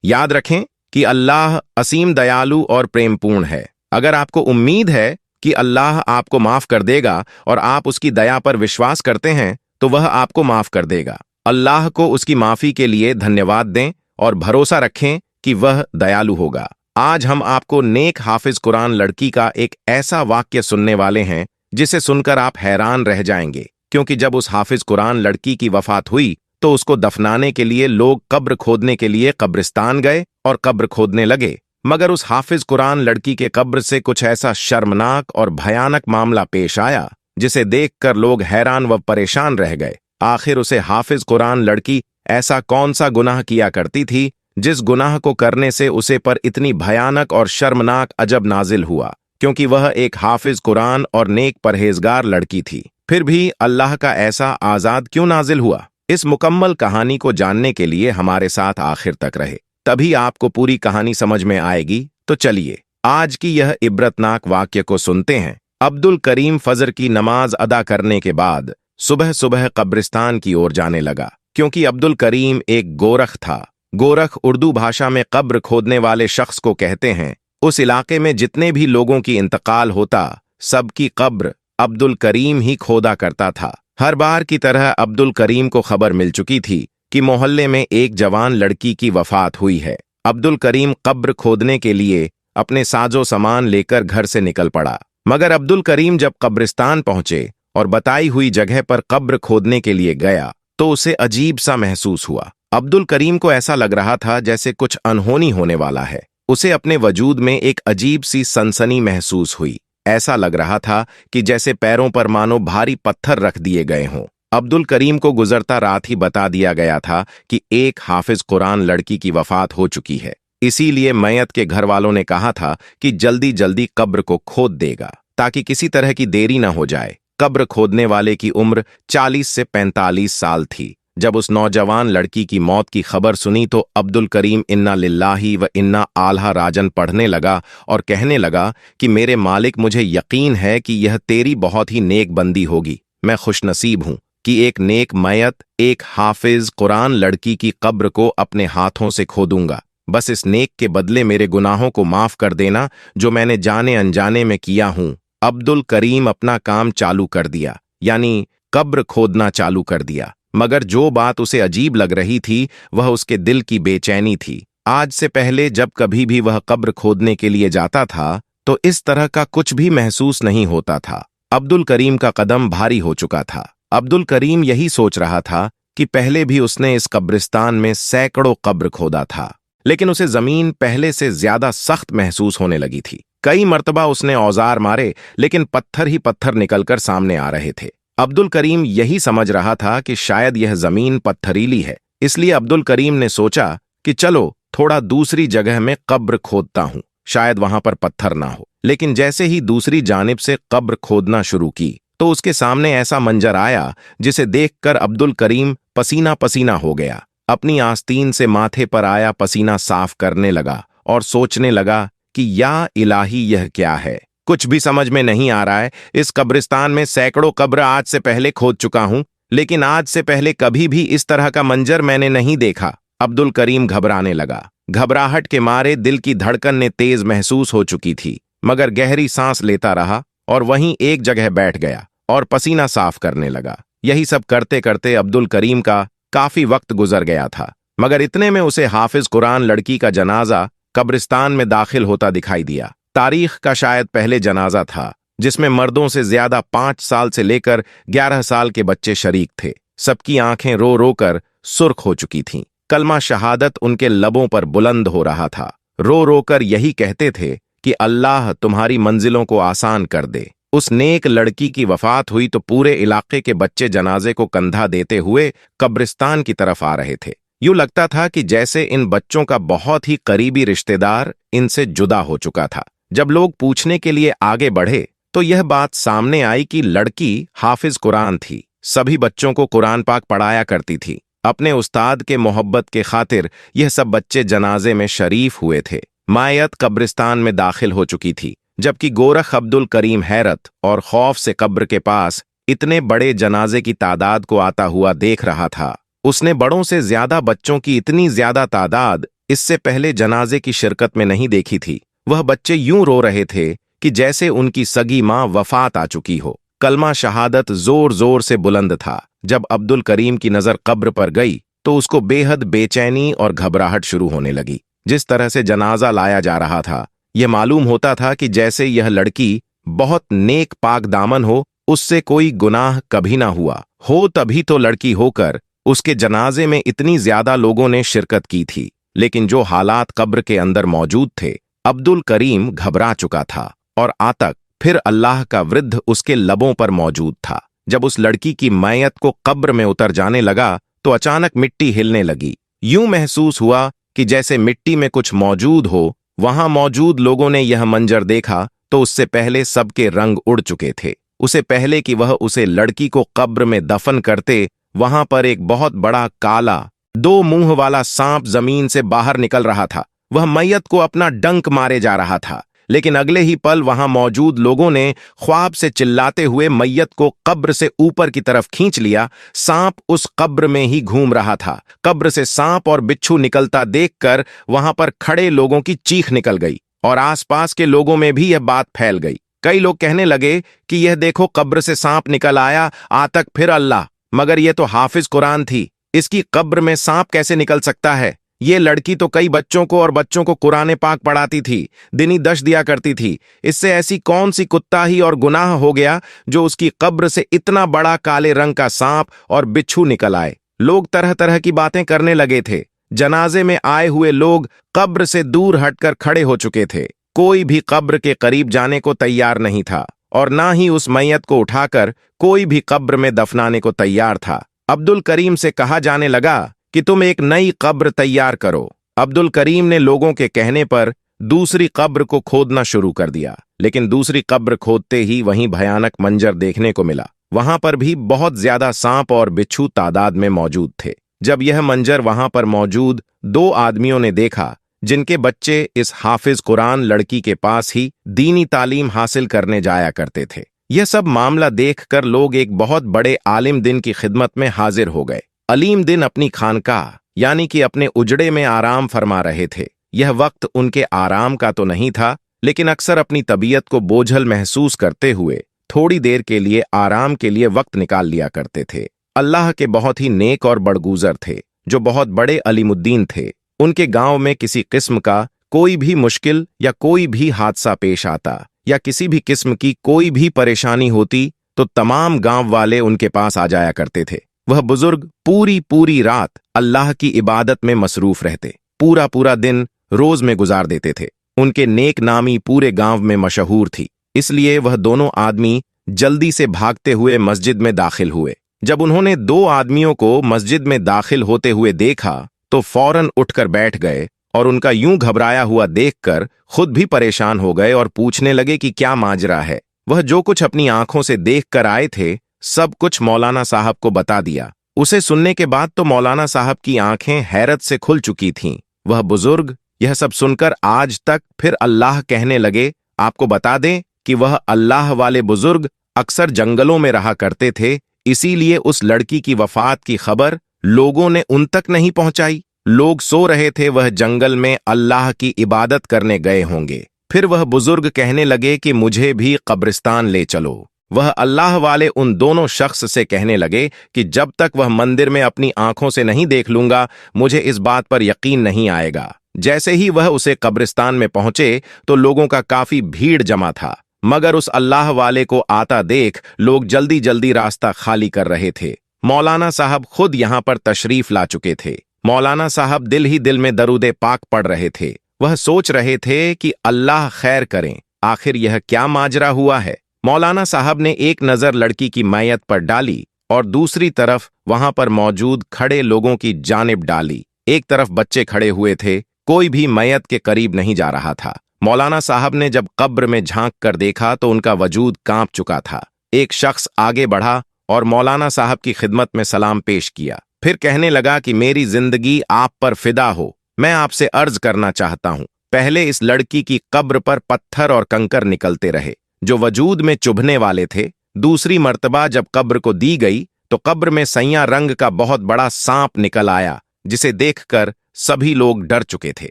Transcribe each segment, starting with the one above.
याद रखें कि अल्लाह असीम दयालु और प्रेमपूर्ण है। अगर आपको उम्मीद है कि अल्लाह आपको माफ कर देगा और आप उसकी दया पर विश्वास करते हैं, तो वह आपको माफ कर देगा। अल्लाह को उसकी माफी के लिए धन्यवाद दें और भरोसा रखें कि वह दयालु होगा। आज हम आपको नेक हाफिज कुरान लड़की का एक ऐसा वाक्य सुनने वाले हैं जिसे सुनकर आप हैरान रह जाएंगे, क्योंकि जब उस हाफिज कुरान लड़की की वफात हुई तो उसको दफनाने के लिए लोग कब्र खोदने के लिए कब्रिस्तान गए और कब्र खोदने लगे। मगर उस हाफिज कुरान लड़की के कब्र से कुछ ऐसा शर्मनाक और भयानक मामला पेश आया जिसे देखकर लोग हैरान व परेशान रह गए। आखिर उसे हाफिज कुरान लड़की ऐसा कौन सा गुनाह किया करती थी जिस गुनाह को करने से उसे पर इतनी भयानक और शर्मनाक अजब नाजिल हुआ, क्योंकि वह एक हाफिज कुरान और नेक परहेजगार लड़की थी। फिर भी अल्लाह का ऐसा आजाद क्यों नाजिल हुआ? इस मुकम्मल कहानी को जानने के लिए हमारे साथ आखिर तक रहे, तभी आपको पूरी कहानी समझ में आएगी। तो चलिए आज की यह इबरतनाक वाक्य को सुनते हैं। अब्दुल करीम फजर की नमाज अदा करने के बाद सुबह सुबह कब्रिस्तान की ओर जाने लगा, क्योंकि अब्दुल करीम एक गोरख था। गोरख उर्दू भाषा में कब्र खोदने वाले शख्स को कहते हैं। उस इलाके में जितने भी लोगों की इंतकाल होता, सबकी कब्र अब्दुल करीम ही खोदा करता था। हर बार की तरह अब्दुल करीम को खबर मिल चुकी थी कि मोहल्ले में एक जवान लड़की की वफात हुई है। अब्दुल करीम कब्र खोदने के लिए अपने साजो सामान लेकर घर से निकल पड़ा। मगर अब्दुल करीम जब कब्रिस्तान पहुंचे और बताई हुई जगह पर कब्र खोदने के लिए गया तो उसे अजीब सा महसूस हुआ। अब्दुल करीम को ऐसा लग रहा था जैसे कुछ अनहोनी होने वाला है। उसे अपने वजूद में एक अजीब सी सनसनी महसूस हुई। ऐसा लग रहा था कि जैसे पैरों पर मानो भारी पत्थर रख दिए गए हों। अब्दुल करीम को गुजरता रात ही बता दिया गया था कि एक हाफिज कुरान लड़की की वफात हो चुकी है। इसीलिए मैयत के घर वालों ने कहा था कि जल्दी जल्दी कब्र को खोद देगा, ताकि किसी तरह की देरी न हो जाए। कब्र खोदने वाले की उम्र 40 से 45 साल थी। जब उस नौजवान लड़की की मौत की खबर सुनी तो अब्दुल करीम इन्ना लिल्लाही व इन्ना आल्हा राजन पढ़ने लगा और कहने लगा कि मेरे मालिक, मुझे यकीन है कि यह तेरी बहुत ही नेक बंदी होगी। मैं खुशनसीब हूं कि एक नेक मैयत, एक हाफिज कुरान लड़की की कब्र को अपने हाथों से खोदूंगा। बस इस नेक के बदले मेरे गुनाहों को माफ कर देना जो मैंने जाने अनजाने में किया हूं। अब्दुल करीम अपना काम चालू कर दिया, यानी कब्र खोदना चालू कर दिया। मगर जो बात उसे अजीब लग रही थी वह उसके दिल की बेचैनी थी। आज से पहले जब कभी भी वह कब्र खोदने के लिए जाता था तो इस तरह का कुछ भी महसूस नहीं होता था। अब्दुल करीम का कदम भारी हो चुका था। अब्दुल करीम यही सोच रहा था कि पहले भी उसने इस कब्रिस्तान में सैकड़ों कब्र खोदा था, लेकिन उसे जमीन पहले से ज्यादा सख्त महसूस होने लगी थी। कई मर्तबा उसने औजार मारे, लेकिन पत्थर ही पत्थर निकलकर सामने आ रहे थे। अब्दुल करीम यही समझ रहा था कि शायद यह जमीन पत्थरीली है। इसलिए अब्दुल करीम ने सोचा कि चलो थोड़ा दूसरी जगह में कब्र खोदता हूं, शायद वहां पर पत्थर ना हो। लेकिन जैसे ही दूसरी जानिब से कब्र खोदना शुरू की तो उसके सामने ऐसा मंजर आया जिसे देखकर अब्दुल करीम पसीना पसीना हो गया। अपनी आस्तीन से माथे पर आया पसीना साफ करने लगा और सोचने लगा कि या इलाही, यह क्या है? कुछ भी समझ में नहीं आ रहा है। इस कब्रिस्तान में सैकड़ों कब्र आज से पहले खोद चुका हूं, लेकिन आज से पहले कभी भी इस तरह का मंजर मैंने नहीं देखा। अब्दुल करीम घबराने लगा। घबराहट के मारे दिल की धड़कन ने तेज महसूस हो चुकी थी, मगर गहरी सांस लेता रहा और वहीं एक जगह बैठ गया और पसीना साफ करने लगा। यही सब करते करते अब्दुल करीम का काफी वक्त गुजर गया था, मगर इतने में उसे हाफिज कुरान लड़की का जनाजा कब्रिस्तान में दाखिल होता दिखाई दिया। तारीख का शायद पहले जनाजा था जिसमें मर्दों से ज्यादा 5 साल से लेकर 11 साल के बच्चे शरीक थे। सबकी आंखें रो रो कर सुर्ख हो चुकी थीं। कलमा शहादत उनके लबों पर बुलंद हो रहा था। रो रो कर यही कहते थे कि अल्लाह तुम्हारी मंजिलों को आसान कर दे। उस नेक लड़की की वफात हुई तो पूरे इलाके के बच्चे जनाजे को कंधा देते हुए कब्रिस्तान की तरफ आ रहे थे। यूं लगता था कि जैसे इन बच्चों का बहुत ही करीबी रिश्तेदार इनसे जुदा हो चुका था। जब लोग पूछने के लिए आगे बढ़े तो यह बात सामने आई कि लड़की हाफिज कुरान थी। सभी बच्चों को कुरान पाक पढ़ाया करती थी। अपने उस्ताद के मोहब्बत के खातिर यह सब बच्चे जनाजे में शरीफ हुए थे। मायत कब्रिस्तान में दाखिल हो चुकी थी, जबकि गोरख अब्दुल करीम हैरत और खौफ से कब्र के पास इतने बड़े जनाजे की तादाद को आता हुआ देख रहा था। उसने बड़ों से ज्यादा बच्चों की इतनी ज्यादा तादाद इससे पहले जनाजे की शिरकत में नहीं देखी थी। वह बच्चे यूं रो रहे थे कि जैसे उनकी सगी मां वफात आ चुकी हो। कलमा शहादत जोर जोर से बुलंद था। जब अब्दुल करीम की नजर कब्र पर गई तो उसको बेहद बेचैनी और घबराहट शुरू होने लगी। जिस तरह से जनाजा लाया जा रहा था, यह मालूम होता था कि जैसे यह लड़की बहुत नेक पाक दामन हो, उससे कोई गुनाह कभी ना हुआ हो, तभी तो लड़की होकर उसके जनाजे में इतनी ज्यादा लोगों ने शिरकत की थी। लेकिन जो हालात कब्र के अंदर मौजूद थे, अब्दुल करीम घबरा चुका था और आतक फिर अल्लाह का वृद्ध उसके लबों पर मौजूद था। जब उस लड़की की मैयत को कब्र में उतर जाने लगा तो अचानक मिट्टी हिलने लगी। यूं महसूस हुआ कि जैसे मिट्टी में कुछ मौजूद हो। वहां मौजूद लोगों ने यह मंजर देखा तो उससे पहले सबके रंग उड़ चुके थे। उसे पहले कि वह उसे लड़की को कब्र में दफन करते, वहां पर एक बहुत बड़ा काला 2 मुंह वाला सांप जमीन से बाहर निकल रहा था। वह मैयत को अपना डंक मारे जा रहा था। लेकिन अगले ही पल वहां मौजूद लोगों ने ख्वाब से चिल्लाते हुए मैयत को कब्र से ऊपर की तरफ खींच लिया। सांप उस कब्र में ही घूम रहा था। कब्र से सांप और बिच्छू निकलता देखकर वहां पर खड़े लोगों की चीख निकल गई और आसपास के लोगों में भी यह बात फैल गई। कई लोग कहने लगे कि यह देखो, कब्र से सांप निकल आया, आतक फिर अल्लाह। मगर यह तो हाफिज कुरान थी, इसकी कब्र में सांप कैसे निकल सकता है? ये लड़की तो कई बच्चों को और बच्चों को कुरान पाक पढ़ाती थी, दिनी दश दिया करती थी। इससे ऐसी कौन सी कुत्ताही और गुनाह हो गया जो उसकी कब्र से इतना बड़ा काले रंग का सांप और बिच्छू निकल आए? लोग तरह तरह की बातें करने लगे थे। जनाजे में आए हुए लोग कब्र से दूर हटकर खड़े हो चुके थे। कोई भी कब्र के करीब जाने को तैयार नहीं था और ना ही उस मैयत को उठाकर कोई भी कब्र में दफनाने को तैयार था। अब्दुल करीम से कहा जाने लगा कि तुम एक नई कब्र तैयार करो। अब्दुल करीम ने लोगों के कहने पर दूसरी कब्र को खोदना शुरू कर दिया। लेकिन दूसरी कब्र खोदते ही वहीं भयानक मंजर देखने को मिला। वहां पर भी बहुत ज्यादा सांप और बिच्छू तादाद में मौजूद थे। जब यह मंजर वहां पर मौजूद 2 आदमियों ने देखा, जिनके बच्चे इस हाफिज कुरान लड़की के पास ही दीनी तालीम हासिल करने जाया करते थे। यह सब मामला देखकर लोग एक बहुत बड़े आलिम दिन की खिदमत में हाजिर हो गए। अलीम दिन अपनी खानकाह यानी कि अपने उजड़े में आराम फरमा रहे थे। यह वक्त उनके आराम का तो नहीं था, लेकिन अक्सर अपनी तबीयत को बोझल महसूस करते हुए थोड़ी देर के लिए आराम के लिए वक्त निकाल लिया करते थे। अल्लाह के बहुत ही नेक और बड़गुजर थे, जो बहुत बड़े अलीमुद्दीन थे। उनके गांव में किसी किस्म का कोई भी मुश्किल या कोई भी हादसा पेश आता या किसी भी किस्म की कोई भी परेशानी होती तो तमाम गांव वाले उनके पास आ जाया करते थे। वह बुजुर्ग पूरी रात अल्लाह की इबादत में मसरूफ रहते, पूरा दिन रोज में गुजार देते थे। उनके नेक नामी पूरे गांव में मशहूर थी। इसलिए वह दोनों आदमी जल्दी से भागते हुए मस्जिद में दाखिल हुए। जब उन्होंने 2 आदमियों को मस्जिद में दाखिल होते हुए देखा तो फौरन उठकर बैठ गए और उनका यूं घबराया हुआ देखकर खुद भी परेशान हो गए और पूछने लगे कि क्या माजरा है। वह जो कुछ अपनी आंखों से देख कर आए थे, सब कुछ मौलाना साहब को बता दिया। उसे सुनने के बाद तो मौलाना साहब की आंखें हैरत से खुल चुकी थीं। वह बुजुर्ग यह सब सुनकर आज तक फिर अल्लाह कहने लगे। आपको बता दें कि वह अल्लाह वाले बुजुर्ग अक्सर जंगलों में रहा करते थे, इसीलिए उस लड़की की वफात की खबर लोगों ने उन तक नहीं पहुंचाई। लोग सो रहे थे, वह जंगल में अल्लाह की इबादत करने गए होंगे। फिर वह बुजुर्ग कहने लगे कि मुझे भी कब्रिस्तान ले चलो। वह अल्लाह वाले उन दोनों शख्स से कहने लगे कि जब तक वह मंदिर में अपनी आंखों से नहीं देख लूंगा, मुझे इस बात पर यकीन नहीं आएगा। जैसे ही वह उसे कब्रिस्तान में पहुंचे तो लोगों का काफी भीड़ जमा था, मगर उस अल्लाह वाले को आता देख लोग जल्दी जल्दी रास्ता खाली कर रहे थे। मौलाना साहब खुद यहां पर तशरीफ ला चुके थे। मौलाना साहब दिल ही दिल में दरूद पाक पढ़ रहे थे। वह सोच रहे थे कि अल्लाह खैर करें, आखिर यह क्या माजरा हुआ है। मौलाना साहब ने एक नजर लड़की की मैयत पर डाली और दूसरी तरफ वहां पर मौजूद खड़े लोगों की जानिब डाली। एक तरफ बच्चे खड़े हुए थे, कोई भी मैयत के करीब नहीं जा रहा था। मौलाना साहब ने जब कब्र में झांक कर देखा तो उनका वजूद कांप चुका था। एक शख्स आगे बढ़ा और मौलाना साहब की खिदमत में सलाम पेश किया। फिर कहने लगा कि मेरी जिंदगी आप पर फिदा हो, मैं आपसे अर्ज करना चाहता हूं। पहले इस लड़की की कब्र पर पत्थर और कंकर निकलते रहे जो वजूद में चुभने वाले थे। दूसरी मर्तबा जब कब्र को दी गई तो कब्र में सैया रंग का बहुत बड़ा सांप निकल आया जिसे देखकर सभी लोग डर चुके थे।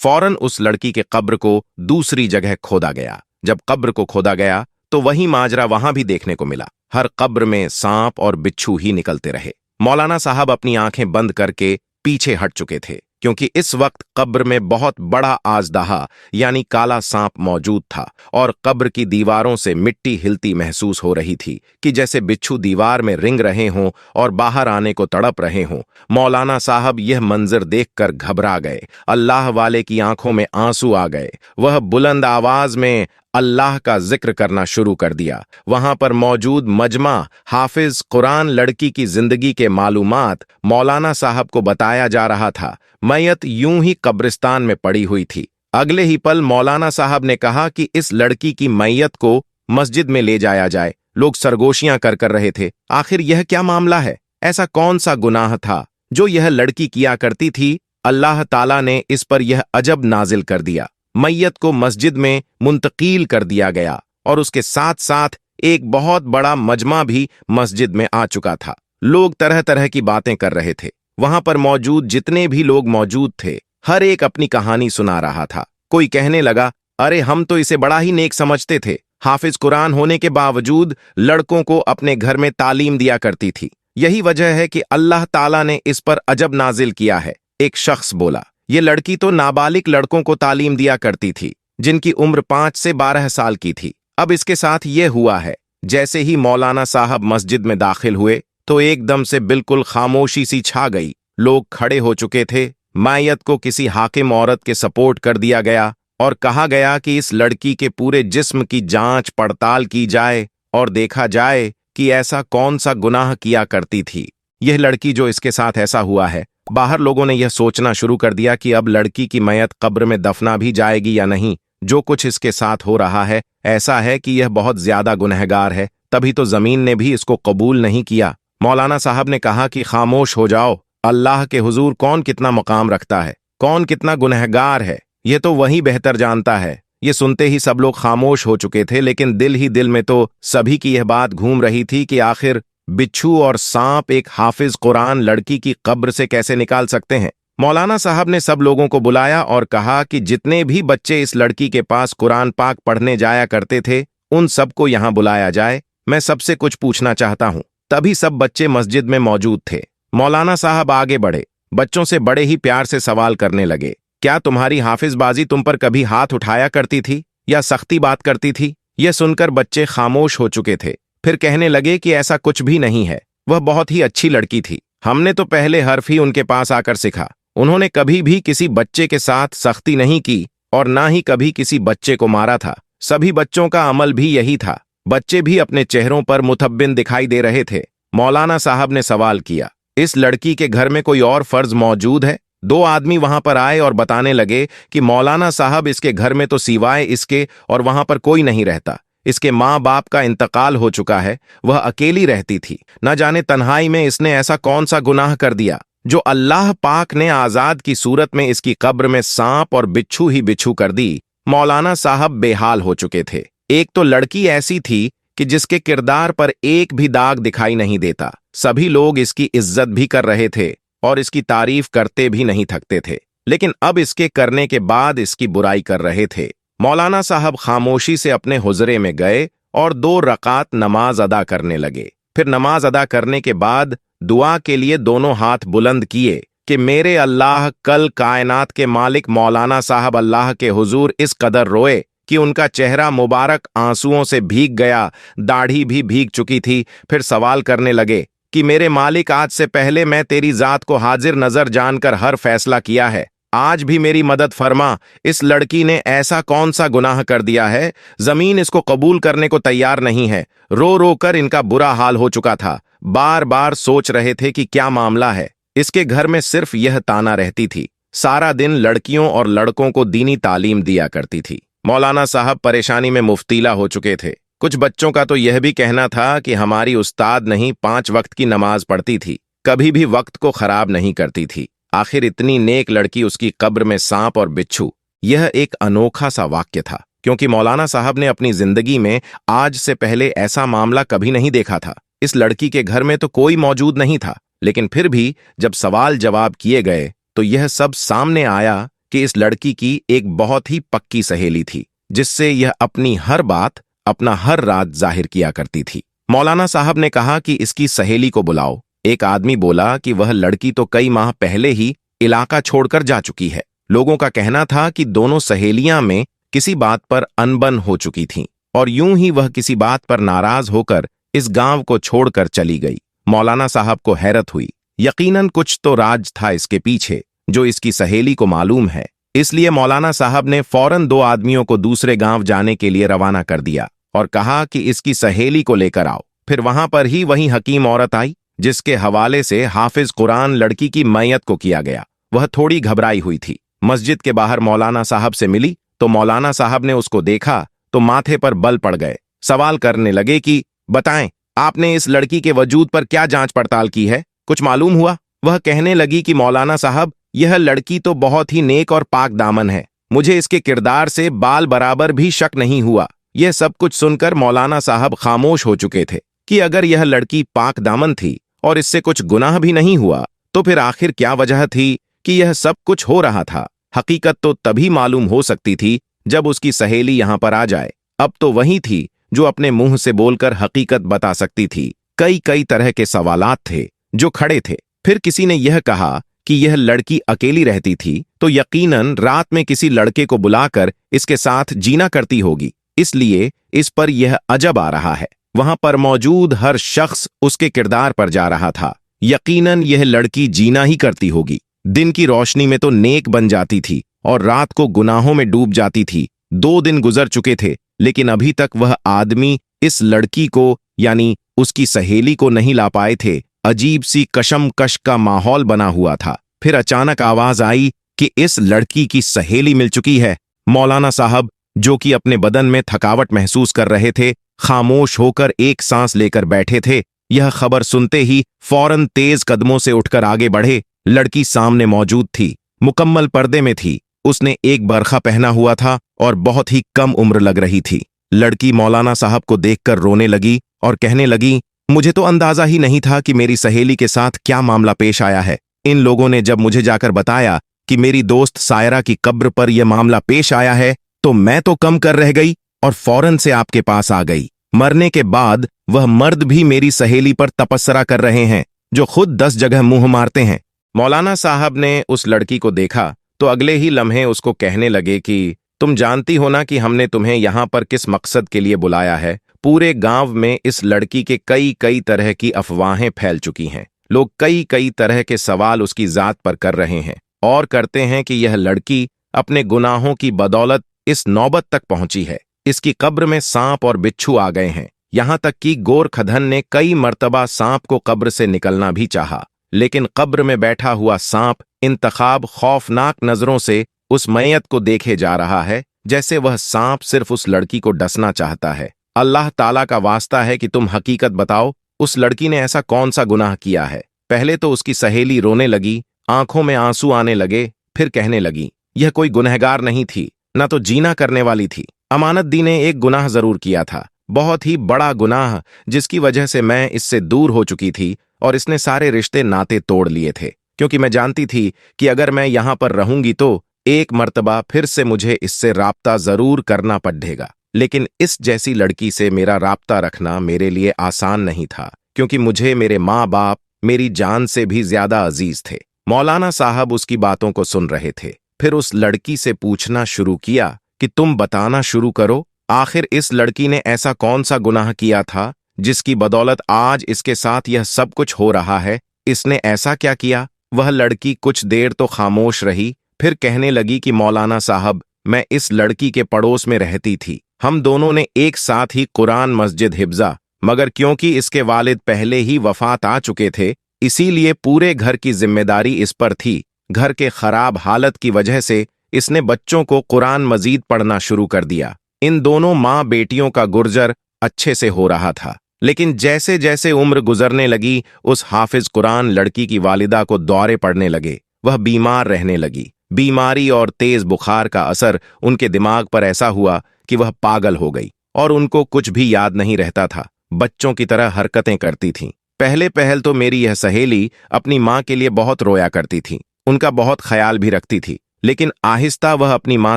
फौरन उस लड़की के कब्र को दूसरी जगह खोदा गया। जब कब्र को खोदा गया तो वही माजरा वहां भी देखने को मिला। हर कब्र में सांप और बिच्छू ही निकलते रहे। मौलाना साहब अपनी आंखें बंद करके पीछे हट चुके थे, क्योंकि इस वक्त कब्र में बहुत बड़ा आजदाहा यानी काला सांप मौजूद था और कब्र की दीवारों से मिट्टी हिलती महसूस हो रही थी कि जैसे बिच्छू दीवार में रिंग रहे हों और बाहर आने को तड़प रहे हों। मौलाना साहब यह मंजर देखकर घबरा गए। अल्लाह वाले की आंखों में आंसू आ गए। वह बुलंद आवाज में अल्लाह का जिक्र करना शुरू कर दिया। वहां पर मौजूद मजमा हाफिज कुरान लड़की की जिंदगी के मालूमात मौलाना साहब को बताया जा रहा था। मैयत यूं ही कब्रिस्तान में पड़ी हुई थी। अगले ही पल मौलाना साहब ने कहा कि इस लड़की की मैयत को मस्जिद में ले जाया जाए। लोग सरगोशियां कर रहे थे। आखिर यह क्या मामला है? ऐसा कौन सा गुनाह था जो यह लड़की किया करती थी? अल्लाह ताला ने इस पर यह अजब नाजिल कर दिया। मैयत को मस्जिद में मुंतकील कर दिया गया और उसके साथ साथ एक बहुत बड़ा मजमा भी मस्जिद में आ चुका था। लोग तरह तरह की बातें कर रहे थे। वहां पर मौजूद जितने भी लोग मौजूद थे, हर एक अपनी कहानी सुना रहा था। कोई कहने लगा, अरे हम तो इसे बड़ा ही नेक समझते थे। हाफिज कुरान होने के बावजूद लड़कों को अपने घर में तालीम दिया करती थी। यही वजह है कि अल्लाह ताला ने इस पर अजब नाजिल किया है। एक शख्स बोला, ये लड़की तो नाबालिग लड़कों को तालीम दिया करती थी, जिनकी उम्र 5 से 12 साल की थी। अब इसके साथ ये हुआ है। जैसे ही मौलाना साहब मस्जिद में दाखिल हुए तो एकदम से बिल्कुल खामोशी सी छा गई। लोग खड़े हो चुके थे। मैयत को किसी हाकिम औरत के सपोर्ट कर दिया गया और कहा गया कि इस लड़की के पूरे जिस्म की जांच पड़ताल की जाए और देखा जाए कि ऐसा कौन सा गुनाह किया करती थी यह लड़की जो इसके साथ ऐसा हुआ है। बाहर लोगों ने यह सोचना शुरू कर दिया कि अब लड़की की मैयत कब्र में दफना भी जाएगी या नहीं। जो कुछ इसके साथ हो रहा है ऐसा है कि यह बहुत ज्यादा गुनहगार है, तभी तो जमीन ने भी इसको कबूल नहीं किया। मौलाना साहब ने कहा कि खामोश हो जाओ। अल्लाह के हुजूर कौन कितना मकाम रखता है, कौन कितना गुनहगार है, यह तो वही बेहतर जानता है। ये सुनते ही सब लोग खामोश हो चुके थे, लेकिन दिल ही दिल में तो सभी की यह बात घूम रही थी कि आखिर बिच्छू और सांप एक हाफिज कुरान लड़की की कब्र से कैसे निकाल सकते हैं। मौलाना साहब ने सब लोगों को बुलाया और कहा कि जितने भी बच्चे इस लड़की के पास कुरान पाक पढ़ने जाया करते थे, उन सबको यहां बुलाया जाए। मैं सबसे कुछ पूछना चाहता हूं। तभी सब बच्चे मस्जिद में मौजूद थे। मौलाना साहब आगे बढ़े, बच्चों से बड़े ही प्यार से सवाल करने लगे, क्या तुम्हारी हाफिजबाजी तुम पर कभी हाथ उठाया करती थी या सख्ती बात करती थी? यह सुनकर बच्चे खामोश हो चुके थे। फिर कहने लगे कि ऐसा कुछ भी नहीं है, वह बहुत ही अच्छी लड़की थी। हमने तो पहले हर्फ ही उनके पास आकर सीखा। उन्होंने कभी भी किसी बच्चे के साथ सख्ती नहीं की और ना ही कभी किसी बच्चे को मारा था। सभी बच्चों का अमल भी यही था। बच्चे भी अपने चेहरों पर मुतब्बिन दिखाई दे रहे थे। मौलाना साहब ने सवाल किया, इस लड़की के घर में कोई और फर्ज मौजूद है? 2 आदमी वहां पर आए और बताने लगे कि मौलाना साहब इसके घर में तो सिवाय इसके और वहां पर कोई नहीं रहता। इसके माँ बाप का इंतकाल हो चुका है, वह अकेली रहती थी। न जाने तन्हाई में इसने ऐसा कौन सा गुनाह कर दिया जो अल्लाह पाक ने आजाद की सूरत में इसकी कब्र में सांप और बिच्छू ही बिच्छू कर दी। मौलाना साहब बेहाल हो चुके थे। एक तो लड़की ऐसी थी कि जिसके किरदार पर एक भी दाग दिखाई नहीं देता। सभी लोग इसकी इज्जत भी कर रहे थे और इसकी तारीफ करते भी नहीं थकते थे, लेकिन अब इसके करने के बाद इसकी बुराई कर रहे थे। मौलाना साहब खामोशी से अपने हुजरे में गए और 2 रकात नमाज अदा करने लगे। फिर नमाज अदा करने के बाद दुआ के लिए दोनों हाथ बुलंद किए कि मेरे अल्लाह, कल कायनात के मालिक मौलाना साहब अल्लाह के हुजूर इस कदर रोए कि उनका चेहरा मुबारक आंसुओं से भीग गया, दाढ़ी भी भीग चुकी थी। फिर सवाल करने लगे कि मेरे मालिक, आज से पहले मैं तेरी जात को हाजिर नजर जानकर हर फैसला किया है, आज भी मेरी मदद फरमा। इस लड़की ने ऐसा कौन सा गुनाह कर दिया है, जमीन इसको कबूल करने को तैयार नहीं है। रो रो कर इनका बुरा हाल हो चुका था। बार बार सोच रहे थे कि क्या मामला है। इसके घर में सिर्फ यह ताना रहती थी, सारा दिन लड़कियों और लड़कों को दीनी तालीम दिया करती थी। मौलाना साहब परेशानी में मुफ्तीला हो चुके थे। कुछ बच्चों का तो यह भी कहना था कि हमारी उस्ताद नहीं 5 वक्त की नमाज पढ़ती थी, कभी भी वक्त को खराब नहीं करती थी। आखिर इतनी नेक लड़की, उसकी कब्र में सांप और बिच्छू। यह एक अनोखा सा वाक्य था, क्योंकि मौलाना साहब ने अपनी जिंदगी में आज से पहले ऐसा मामला कभी नहीं देखा था। इस लड़की के घर में तो कोई मौजूद नहीं था, लेकिन फिर भी जब सवाल जवाब किए गए तो यह सब सामने आया कि इस लड़की की एक बहुत ही पक्की सहेली थी, जिससे यह अपनी हर बात, अपना हर राज जाहिर किया करती थी। मौलाना साहब ने कहा कि इसकी सहेली को बुलाओ। एक आदमी बोला कि वह लड़की तो कई माह पहले ही इलाका छोड़कर जा चुकी है। लोगों का कहना था कि दोनों सहेलियां में किसी बात पर अनबन हो चुकी थीं और यूं ही वह किसी बात पर नाराज होकर इस गांव को छोड़कर चली गई। मौलाना साहब को हैरत हुई। यकीनन कुछ तो राज था इसके पीछे जो इसकी सहेली को मालूम है। इसलिए मौलाना साहब ने फौरन 2 आदमियों को दूसरे गांव जाने के लिए रवाना कर दिया और कहा कि इसकी सहेली को लेकर आओ। फिर वहां पर ही वही हकीम औरत आई जिसके हवाले से हाफिज कुरान लड़की की मैयत को किया गया। वह थोड़ी घबराई हुई थी। मस्जिद के बाहर मौलाना साहब से मिली तो मौलाना साहब ने उसको देखा तो माथे पर बल पड़ गए। सवाल करने लगे कि बताएं, आपने इस लड़की के वजूद पर क्या जांच पड़ताल की है? कुछ मालूम हुआ? वह कहने लगी कि मौलाना साहब, यह लड़की तो बहुत ही नेक और पाक दामन है। मुझे इसके किरदार से बाल बराबर भी शक नहीं हुआ। यह सब कुछ सुनकर मौलाना साहब खामोश हो चुके थे कि अगर यह लड़की पाक दामन थी और इससे कुछ गुनाह भी नहीं हुआ तो फिर आखिर क्या वजह थी कि यह सब कुछ हो रहा था। हकीकत तो तभी मालूम हो सकती थी जब उसकी सहेली यहां पर आ जाए। अब तो वही थी जो अपने मुंह से बोलकर हकीकत बता सकती थी। कई कई तरह के सवालात थे जो खड़े थे। फिर किसी ने यह कहा कि यह लड़की अकेली रहती थी तो यकीनन रात में किसी लड़के को बुलाकर इसके साथ जीना करती होगी, इसलिए इस पर यह अजब आ रहा है। वहां पर मौजूद हर शख्स उसके किरदार पर जा रहा था। यकीनन यह लड़की जीना ही करती होगी। दिन की रोशनी में तो नेक बन जाती थी और रात को गुनाहों में डूब जाती थी। 2 दिन गुजर चुके थे लेकिन अभी तक वह आदमी इस लड़की को यानी उसकी सहेली को नहीं ला पाए थे। अजीब सी कशमकश का माहौल बना हुआ था। फिर अचानक आवाज आई कि इस लड़की की सहेली मिल चुकी है। मौलाना साहब, जो कि अपने बदन में थकावट महसूस कर रहे थे, खामोश होकर एक सांस लेकर बैठे थे। यह खबर सुनते ही फौरन तेज कदमों से उठकर आगे बढ़े। लड़की सामने मौजूद थी, मुकम्मल पर्दे में थी। उसने एक बरखा पहना हुआ था और बहुत ही कम उम्र लग रही थी। लड़की मौलाना साहब को देखकर रोने लगी और कहने लगी, मुझे तो अंदाजा ही नहीं था कि मेरी सहेली के साथ क्या मामला पेश आया है। इन लोगों ने जब मुझे जाकर बताया कि मेरी दोस्त सायरा की कब्र पर यह मामला पेश आया है तो मैं तो कम कर रह गई और फौरन से आपके पास आ गई। मरने के बाद वह मर्द भी मेरी सहेली पर तपस्या कर रहे हैं जो खुद 10 जगह मुंह मारते हैं। मौलाना साहब ने उस लड़की को देखा तो अगले ही लम्हे उसको कहने लगे कि तुम जानती हो ना कि हमने तुम्हें यहां पर किस मकसद के लिए बुलाया है। पूरे गांव में इस लड़की के कई कई तरह की अफवाहें फैल चुकी हैं। लोग कई कई तरह के सवाल उसकी जात पर कर रहे हैं और करते हैं कि यह लड़की अपने गुनाहों की बदौलत इस नौबत तक पहुंची है। इसकी कब्र में सांप और बिच्छू आ गए हैं। यहां तक कि गोरखधन ने कई मर्तबा सांप को कब्र से निकलना भी चाहा, लेकिन कब्र में बैठा हुआ सांप इंतखाब खौफनाक नजरों से उस मैयत को देखे जा रहा है, जैसे वह सांप सिर्फ उस लड़की को डसना चाहता है। अल्लाह ताला का वास्ता है कि तुम हकीकत बताओ, उस लड़की ने ऐसा कौन सा गुनाह किया है? पहले तो उसकी सहेली रोने लगी, आंखों में आंसू आने लगे। फिर कहने लगी, यह कोई गुनहगार नहीं थी, न तो जीना करने वाली थी। अमानत दी ने एक गुनाह जरूर किया था, बहुत ही बड़ा गुनाह, जिसकी वजह से मैं इससे दूर हो चुकी थी और इसने सारे रिश्ते नाते तोड़ लिए थे, क्योंकि मैं जानती थी कि अगर मैं यहां पर रहूंगी तो एक मर्तबा फिर से मुझे इससे राब्ता जरूर करना पड़ेगा। लेकिन इस जैसी लड़की से मेरा राब्ता रखना मेरे लिए आसान नहीं था, क्योंकि मुझे मेरे माँ बाप मेरी जान से भी ज्यादा अजीज थे। मौलाना साहब उसकी बातों को सुन रहे थे। फिर उस लड़की से पूछना शुरू किया कि तुम बताना शुरू करो, आखिर इस लड़की ने ऐसा कौन सा गुनाह किया था जिसकी बदौलत आज इसके साथ यह सब कुछ हो रहा है? इसने ऐसा क्या किया? वह लड़की कुछ देर तो खामोश रही, फिर कहने लगी कि मौलाना साहब, मैं इस लड़की के पड़ोस में रहती थी। हम दोनों ने एक साथ ही कुरान मस्जिद हिफ्जा, मगर क्योंकि इसके वालिद पहले ही वफात आ चुके थे, इसीलिए पूरे घर की जिम्मेदारी इस पर थी। घर के खराब हालत की वजह से इसने बच्चों को कुरान मजीद पढ़ना शुरू कर दिया। इन दोनों माँ बेटियों का गुर्जर अच्छे से हो रहा था, लेकिन जैसे जैसे उम्र गुजरने लगी, उस हाफिज कुरान लड़की की वालिदा को दौरे पड़ने लगे। वह बीमार रहने लगी। बीमारी और तेज बुखार का असर उनके दिमाग पर ऐसा हुआ कि वह पागल हो गई और उनको कुछ भी याद नहीं रहता था। बच्चों की तरह हरकतें करती थीं। पहले पहल तो मेरी यह सहेली अपनी माँ के लिए बहुत रोया करती थी, उनका बहुत ख्याल भी रखती थी, लेकिन आहिस्ता वह अपनी माँ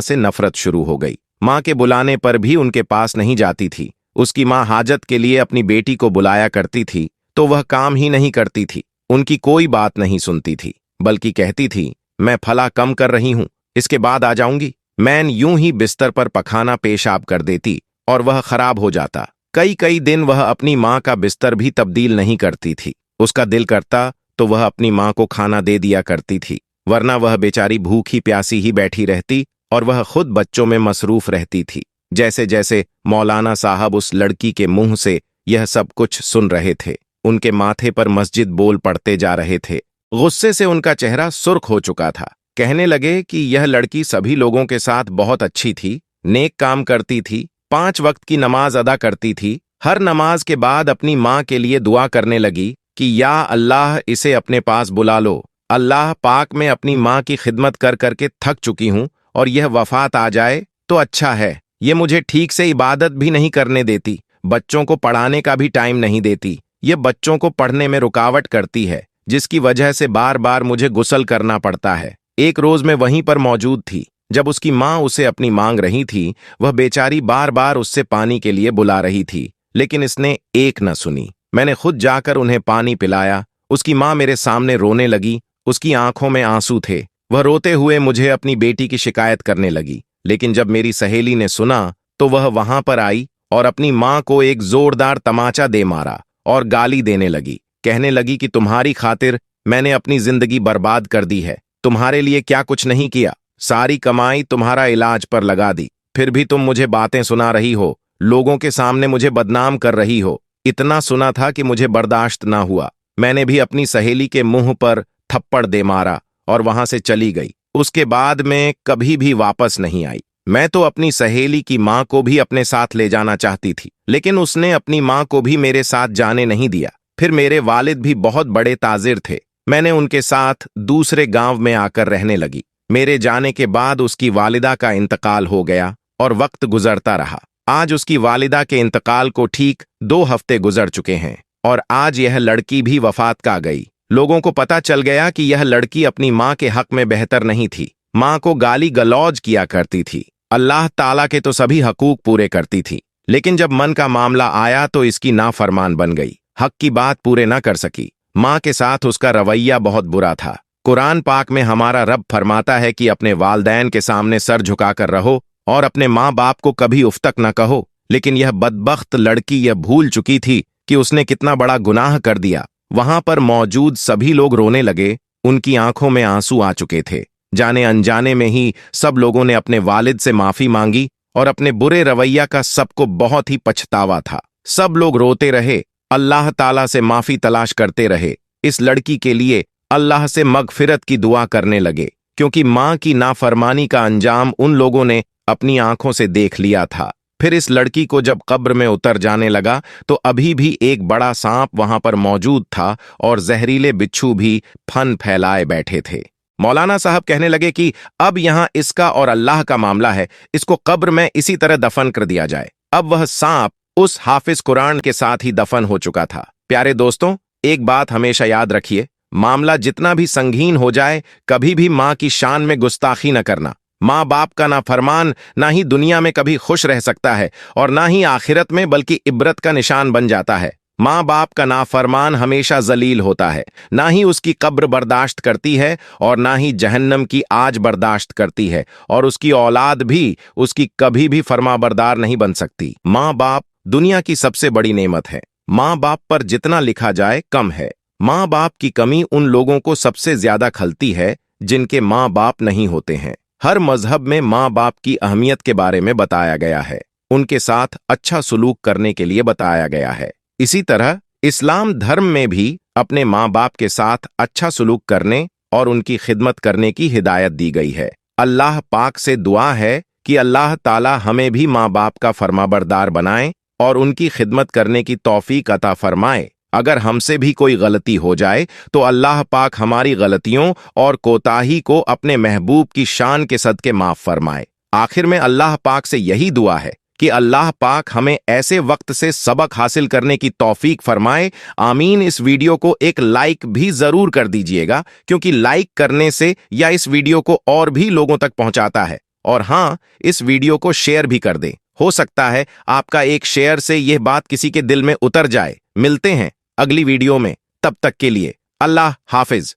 से नफरत शुरू हो गई। माँ के बुलाने पर भी उनके पास नहीं जाती थी। उसकी माँ हाजत के लिए अपनी बेटी को बुलाया करती थी तो वह काम ही नहीं करती थी, उनकी कोई बात नहीं सुनती थी, बल्कि कहती थी, मैं फला कम कर रही हूं, इसके बाद आ जाऊंगी। मैन यूं ही बिस्तर पर पखाना पेशाब कर देती और वह खराब हो जाता। कई कई दिन वह अपनी माँ का बिस्तर भी तब्दील नहीं करती थी। उसका दिल करता तो वह अपनी माँ को खाना दे दिया करती थी, वरना वह बेचारी भूखी प्यासी ही बैठी रहती और वह खुद बच्चों में मसरूफ रहती थी। जैसे जैसे मौलाना साहब उस लड़की के मुंह से यह सब कुछ सुन रहे थे, उनके माथे पर मस्जिद बोल पड़ते जा रहे थे। गुस्से से उनका चेहरा सुर्ख हो चुका था। कहने लगे कि यह लड़की सभी लोगों के साथ बहुत अच्छी थी, नेक काम करती थी, 5 वक्त की नमाज अदा करती थी। हर नमाज के बाद अपनी माँ के लिए दुआ करने लगी कि या अल्लाह इसे अपने पास बुला लो। अल्लाह पाक, मैं अपनी माँ की खिदमत कर करके थक चुकी हूँ और यह वफात आ जाए तो अच्छा है। ये मुझे ठीक से इबादत भी नहीं करने देती, बच्चों को पढ़ाने का भी टाइम नहीं देती। ये बच्चों को पढ़ने में रुकावट करती है, जिसकी वजह से बार बार मुझे गुस्ल करना पड़ता है। एक रोज मैं वहीं पर मौजूद थी जब उसकी माँ उसे अपनी मांग रही थी। वह बेचारी बार बार उससे पानी के लिए बुला रही थी, लेकिन इसने एक न सुनी। मैंने खुद जाकर उन्हें पानी पिलाया। उसकी माँ मेरे सामने रोने लगी, उसकी आंखों में आंसू थे। वह रोते हुए मुझे अपनी बेटी की शिकायत करने लगी, लेकिन जब मेरी सहेली ने सुना तो वह वहां पर आई और अपनी माँ को एक जोरदार तमाचा दे मारा और गाली देने लगी। कहने लगी कि तुम्हारी खातिर मैंने अपनी जिंदगी बर्बाद कर दी है, तुम्हारे लिए क्या कुछ नहीं किया, सारी कमाई तुम्हारा इलाज पर लगा दी, फिर भी तुम मुझे बातें सुना रही हो, लोगों के सामने मुझे बदनाम कर रही हो। इतना सुना था कि मुझे बर्दाश्त ना हुआ। मैंने भी अपनी सहेली के मुंह पर थप्पड़ दे मारा और वहां से चली गई। उसके बाद मैं कभी भी वापस नहीं आई। मैं तो अपनी सहेली की माँ को भी अपने साथ ले जाना चाहती थी, लेकिन उसने अपनी माँ को भी मेरे साथ जाने नहीं दिया। फिर मेरे वालिद भी बहुत बड़े ताजिर थे, मैंने उनके साथ दूसरे गांव में आकर रहने लगी। मेरे जाने के बाद उसकी वालिदा का इंतकाल हो गया और वक्त गुजरता रहा। आज उसकी वालिदा के इंतकाल को ठीक 2 हफ्ते गुजर चुके हैं और आज यह लड़की भी वफात का गई। लोगों को पता चल गया कि यह लड़की अपनी माँ के हक में बेहतर नहीं थी, माँ को गाली गलौज किया करती थी। अल्लाह ताला के तो सभी हकूक पूरे करती थी, लेकिन जब मन का मामला आया तो इसकी नाफरमान बन गई, हक की बात पूरे ना कर सकी। माँ के साथ उसका रवैया बहुत बुरा था। कुरान पाक में हमारा रब फरमाता है कि अपने वालदैन के सामने सर झुकाकर रहो और अपने माँ बाप को कभी उफ तक न कहो। लेकिन यह बदबख्त लड़की यह भूल चुकी थी कि उसने कितना बड़ा गुनाह कर दिया। वहां पर मौजूद सभी लोग रोने लगे, उनकी आंखों में आंसू आ चुके थे। जाने अनजाने में ही सब लोगों ने अपने वालिद से माफी मांगी और अपने बुरे रवैया का सबको बहुत ही पछतावा था। सब लोग रोते रहे, अल्लाह ताला से माफी तलाश करते रहे। इस लड़की के लिए अल्लाह से मगफिरत की दुआ करने लगे, क्योंकि माँ की नाफरमानी का अंजाम उन लोगों ने अपनी आंखों से देख लिया था। फिर इस लड़की को जब कब्र में उतर जाने लगा तो अभी भी एक बड़ा सांप वहां पर मौजूद था और जहरीले बिच्छू भी फन फैलाए बैठे थे। मौलाना साहब कहने लगे कि अब यहां इसका और अल्लाह का मामला है, इसको कब्र में इसी तरह दफन कर दिया जाए। अब वह सांप उस हाफिज कुरान के साथ ही दफन हो चुका था। प्यारे दोस्तों, एक बात हमेशा याद रखिए, मामला जितना भी संगीन हो जाए, कभी भी माँ की शान में गुस्ताखी न करना। माँ बाप का ना फरमान ना ही दुनिया में कभी खुश रह सकता है और ना ही आखिरत में, बल्कि इब्रत का निशान बन जाता है। माँ बाप का नाफरमान हमेशा जलील होता है, ना ही उसकी कब्र बर्दाश्त करती है और ना ही जहन्नम की आग बर्दाश्त करती है, और उसकी औलाद भी उसकी कभी भी फरमाबरदार नहीं बन सकती। माँ बाप दुनिया की सबसे बड़ी नेमत है। माँ बाप पर जितना लिखा जाए कम है। माँ बाप की कमी उन लोगों को सबसे ज्यादा खलती है जिनके माँ बाप नहीं होते हैं। हर मजहब में माँ बाप की अहमियत के बारे में बताया गया है, उनके साथ अच्छा सुलूक करने के लिए बताया गया है। इसी तरह इस्लाम धर्म में भी अपने माँ बाप के साथ अच्छा सुलूक करने और उनकी खिदमत करने की हिदायत दी गई है। अल्लाह पाक से दुआ है कि अल्लाह ताला हमें भी माँ बाप का फरमाबरदार बनाए और उनकी खिदमत करने की तौफीक अता फरमाए। अगर हमसे भी कोई गलती हो जाए तो अल्लाह पाक हमारी गलतियों और कोताही को अपने महबूब की शान के सदके माफ फरमाए। आखिर में अल्लाह पाक से यही दुआ है कि अल्लाह पाक हमें ऐसे वक्त से सबक हासिल करने की तौफीक फरमाए। आमीन। इस वीडियो को एक लाइक भी जरूर कर दीजिएगा, क्योंकि लाइक करने से या इस वीडियो को और भी लोगों तक पहुंचाता है। और हां, इस वीडियो को शेयर भी कर दें। हो सकता है आपका एक शेयर से यह बात किसी के दिल में उतर जाए। मिलते हैं अगली वीडियो में, तब तक के लिए अल्लाह हाफिज।